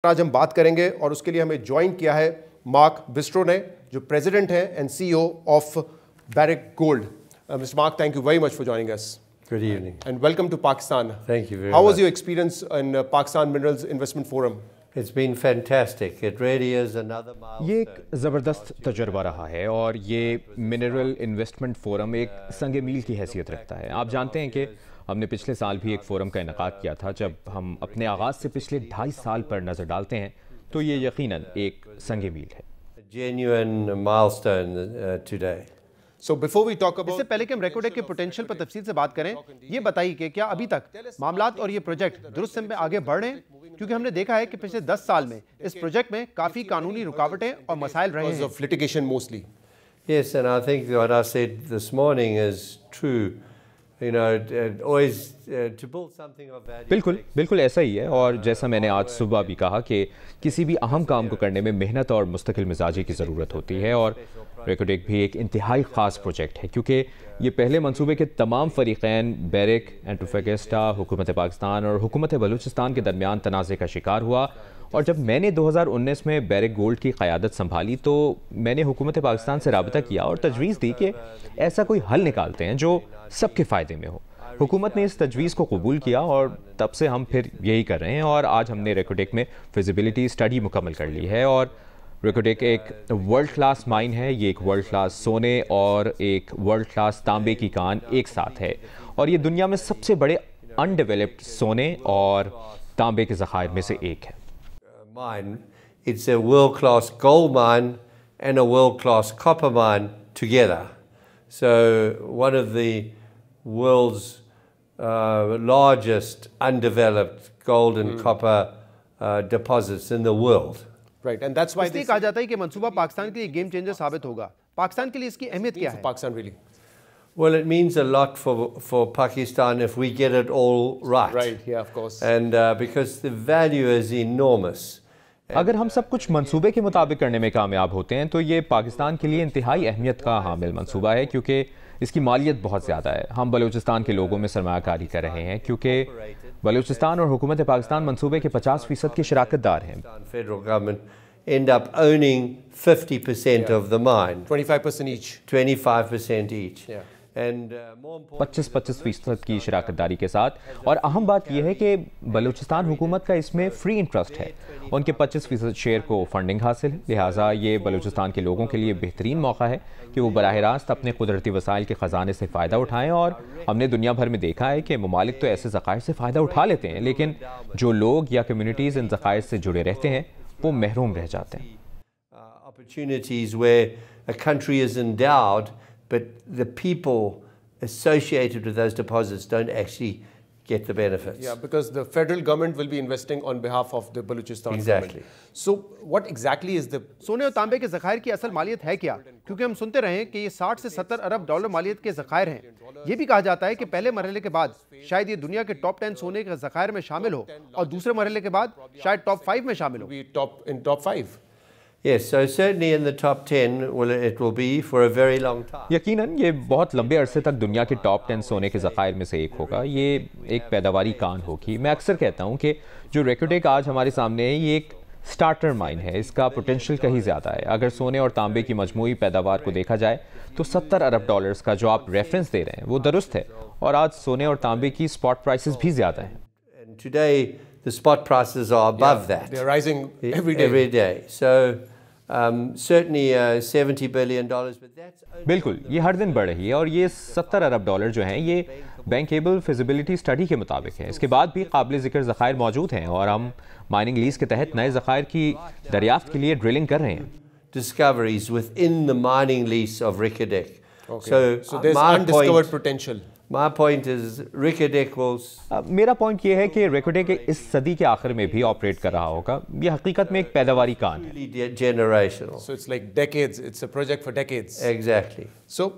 आज हम बात करेंगे और उसके लिए हमें ज्वाइन किया है मार्क बिस्ट्रो ने, जो प्रेसिडेंट है and CEO of Barrick Gold. Mr. Mark, thank you very much for joining us. Good evening. And welcome to Pakistan. Thank you very How much. was your experience in Pakistan Minerals Investment Forum? It's been fantastic. It really is another milestone. ये एक ज़बरदस्त तजुर्बा रहा है और ये mineral investment forum एक संग मील की हैसियत रखता है. आप जानते हैं कि हमने पिछले साल भी एक फोरम का इनेकाद किया था. जब हम अपने आगाज़ से पिछले 2.5 साल पर नज़र डालते हैं तो ये यकीनन एक संग मील है. A genuine milestone today. So before we talk about इससे पहले कि हम रेकोडेक के पोटेंशियल पर तफसील से बात करें, ये बताइए कि क्या अभी तक मामलात और ये प्रोजेक्ट दुरुस्त सिम में आगे बढ़ रहे हैं? क्योंकि हमने देखा है कि पिछले 10 साल में इस प्रोजेक्ट में काफी कानूनी रुकावटें और मसाइल रहे because हैं. of litigation mostly? Yes, and I think what I said this morning is true. You know, always to build something of value. बिल्कुल ऐसा ही है. और जैसा मैंने आज सुबह भी कहा कि किसी भी अहम काम को करने में मेहनत और मुस्तकिल मिजाजी की ज़रूरत होती है. और रेकोडेक भी एक इंतहाई ख़ास प्रोजेक्ट है क्योंकि ये पहले मंसूबे के तमाम फ़रीक़ैन बैरिक, एंटोफेगेस्टा, हुकूमत पाकिस्तान और हुकूमत बलूचिस्तान के दरमियान तनाज़े का शिकार हुआ. और जब मैंने 2019 में बैरिक गोल्ड की क़यादत संभाली तो मैंने हुकूमत पाकिस्तान से राबता किया और तजवीज़ दी कि ऐसा कोई हल निकालते हैं जो सबके फ़ायदे में हो. हुकूमत ने इस तजवीज़ को कबूल किया और तब से हम फिर यही कर रहे हैं. और आज हमने रेकोडेक में फिजिबिलिटी स्टडी मुकम्मल कर ली है. और रेकोडेक एक वर्ल्ड क्लास माइन है. ये एक वर्ल्ड क्लास सोने और एक वर्ल्ड क्लास तांबे की कान एक साथ है. और ये दुनिया में सबसे बड़े अनडेवलप्ड सोने और तांबे के ज़खायर में से एक है. Mine. It's a world-class gold mine and a world-class copper mine together. So one of the world's largest undeveloped gold and copper deposits in the world. Right, and that's why इसलिए कहा जाता है कि मंसूबा पाकिस्तान के लिए गेम चेंजर साबित होगा. पाकिस्तान के लिए इसकी अहमियत क्या है? Pakistan really. Well, it means a lot for Pakistan if we get it all right. Right, yeah, of course. And because the value is enormous. अगर हम सब कुछ मंसूबे के मुताबिक करने में कामयाब होते हैं तो ये पाकिस्तान के लिए इंतहाई अहमियत का हामिल मंसूबा है क्योंकि इसकी मालियत बहुत ज़्यादा है. हम बलूचिस्तान के लोगों में सरमायाकारी कर रहे हैं क्योंकि बलूचिस्तान और हुकूमत पाकिस्तान मंसूबे के 50% के शराकतदार हैं. Federal government end up owning 50% of the mine. 25% each. 25% each. Yeah. And more important, 25% की शराकतदारी के साथ. और अहम बात यह है कि बलूचिस्तान हुकूमत का इसमें फ्री इंटरेस्ट है. उनके 25% शेयर को फंडिंग हासिल है. लिहाजा ये बलूचिस्तान के लोगों के लिए बेहतरीन मौका है कि वो बराह रास्त अपने कुदरती वसाइल के ख़जाने से फ़ायदा उठाएँ. और हमने दुनिया भर में देखा है कि ममालिक तो ऐसे ज़खायर से फ़ायदा उठा लेते हैं लेकिन जो लोग या कम्यूनिटीज़ इन ज़खायर से जुड़े रहते हैं वो महरूम रह जाते हैं. opportunities where a country is endowed, but the people associated with those deposits don't actually get the benefits. Yeah, because the federal government will be investing on behalf of the Balochistan Exactly. government. So what exactly is the सोने और तांबे के ज़खायर की असल मालियत है क्या? क्योंकि हम सुनते रहे हैं कि ये 60 से 70 अरब डॉलर मालियत के ज़खायर हैं. ये भी कहा जाता है कि पहले मरहले के बाद शायद ये दुनिया के टॉप 10 सोने के ज़खायर में शामिल हो और दूसरे मरहले के बाद शायद टॉप 5 में शामिल हो. be top 5? Yes, so certainly in the top 10, it will be for a very long time. यकीनन ये बहुत लंबे अरसे तक दुनिया के टॉप 10 सोने के ज़खायर में से एक होगा. ये एक पैदावारी कान होगी. मैं अक्सर कहता हूँ कि जो रेकोडेक आज हमारे सामने है ये एक स्टार्टर माइन है. इसका पोटेंशियल कहीं ज़्यादा है. अगर सोने और तांबे की मजमूई पैदावार को देखा जाए तो 70 अरब डॉलर्स का जो आप रेफरेंस दे रहे हैं वो दुरुस्त है. और आज सोने और तांबे की स्पॉट प्राइसेस भी ज़्यादा हैं. And today, the spot prices are above that. They're rising every day. Every day. So certainly $70 billion, but that's only बिल्कुल ये हर दिन बढ़ रही है. और ये 70 अरब डॉलर जो हैं ये बैंकेबल फिजिबिलिटी स्टडी के मुताबिक है. इसके बाद भी काबिल ज़िक्र ज़खायर मौजूद हैं और हम माइनिंग लीज के तहत नए ज़खायर की दरियाफ्त के लिए ड्रिलिंग कर रहे हैं. discoveries within the mining lease of Reko Diq. Okay. So there's undiscovered potential. My point is Reko will. मेरा पॉइंट ये है कि रेकोडेक इस सदी के आखिर में भी ऑपरेट कर रहा होगा. ये हकीकत में एक पैदावारी कान है. Really generational. So it's like decades. It's a project for decades. Exactly. So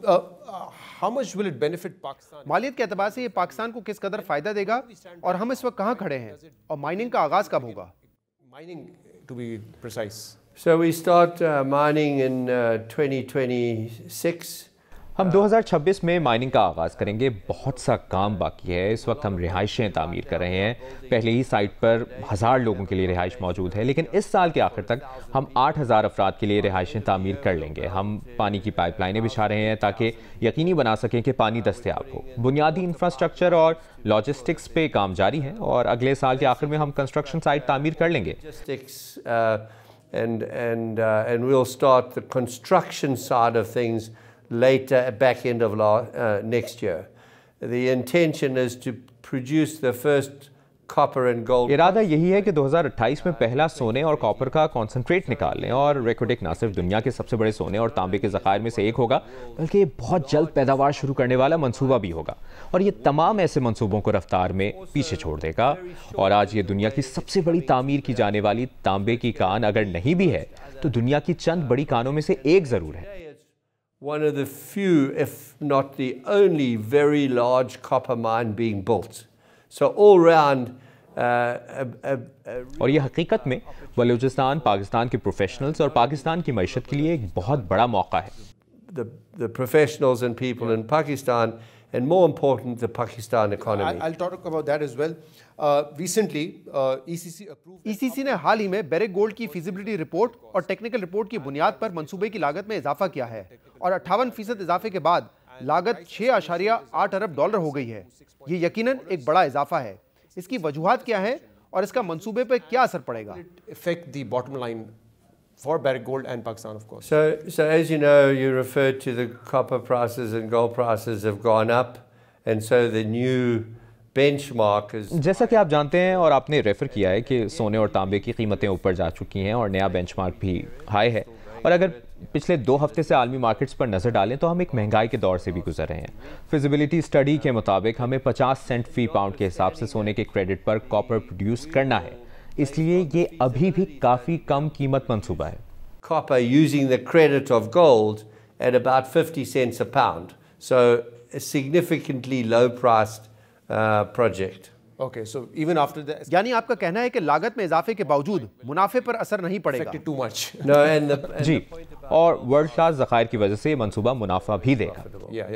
how much will it benefit Pakistan? मालियत के एतबार से ये पाकिस्तान को किस कदर फ़ायदा देगा और हम इस वक्त कहाँ खड़े हैं और माइनिंग का आगाज़ कब होगा? Mining, to be precise. So we start mining in 2026. हम 2026 में माइनिंग का आगाज़ करेंगे। बहुत सा काम बाकी है। इस वक्त हम रिहाइशें तामीर कर रहे हैं। पहले ही साइट पर 1000 लोगों के लिए रिहाइश मौजूद है, लेकिन इस साल के आखिर तक हम 8000 अफराद के लिए रिहाइशें तामीर कर लेंगे। हम पानी की पाइपलाइनें बिछा रहे हैं ताकि यकीनी बना सकें कि पानी दस्तयाब हो। बुनियादी इंफ्रास्ट्रक्चर और लॉजिस्टिक्स पे काम जारी है और अगले साल के आखिर में हम कंस्ट्रक्शन साइट तामीर कर लेंगे। And we'll start the construction side of things later, back end of next year. The intention is to produce the first copper and gold. इरादा यही है कि 2028 में पहला सोने और कॉपर का कॉन्सेंट्रेट निकाल लें और रेकोडेक न सिर्फ दुनिया के सबसे बड़े सोने और तांबे के ज़खायर में से एक होगा, बल्कि ये बहुत जल्द पैदावार शुरू करने वाला मंसूबा भी होगा और ये तमाम ऐसे मंसूबों को रफ्तार में पीछे छोड़ देगा। और आज ये दुनिया की सबसे बड़ी तामीर की जाने वाली तांबे की कान अगर नहीं भी है तो दुनिया की चंद बड़ी कानों में से एक ज़रूर है। One of the few, if not the only, very large copper mine being built. So all round, और ये हकीकत में बलूचिस्तान, पाकिस्तान के प्रोफेशनल्स और पाकिस्तान की मईशत के लिए एक बहुत बड़ा मौका है। The professionals and people in Pakistan, and more important, the Pakistan economy. I'll talk about that as well. Recently, ECC approved. ECC ने हाल ही में बैरेक गोल्ड की फिजिबिलिटी रिपोर्ट और टेक्निकल रिपोर्ट की बुनियाद पर मंसूबे की लागत में इजाफा किया है और 58% इजाफे के बाद लागत $6.8 अरब हो गई है। ये यकीनन एक बड़ा इजाफा है। इसकी वजूहात क्या है और इसका मंसूबे पर क्या असर पड़ेगा? Affect the bottom line for Barrick Gold and Pakistan, of course. So as you know, you referred to the copper prices and gold prices have gone up, and so the new benchmark is. जैसा कि आप जानते हैं और आपने refer किया है कि सोने और तांबे की कीमतें ऊपर जा चुकी हैं और नया बेंचमार्क भी हाई है। और अगर पिछले 2 हफ्ते से आलमी मार्केट्स पर नज़र डालें तो हम एक महंगाई के दौर से भी गुजर रहे हैं। फिजिबिलिटी स्टडी के मुताबिक हमें 50 सेंट फी पाउंड के हिसाब से सोने के क्रेडिट पर कॉपर प्रोड्यूस करना है, इसलिए ये अभी भी काफ़ी कम कीमत मंसूबा है। Copper using the credit of gold at about 50 cents a pound, so a significantly low priced project. Okay, so even after the यानी आपका कहना है कि लागत में इजाफे के बावजूद मुनाफे पर असर नहीं पड़ेगा। affected too much. No, and जी, और वर्ल्ड क्लास ज़खायर की वजह से ये मंसूबा मुनाफा भी देगा। Yeah.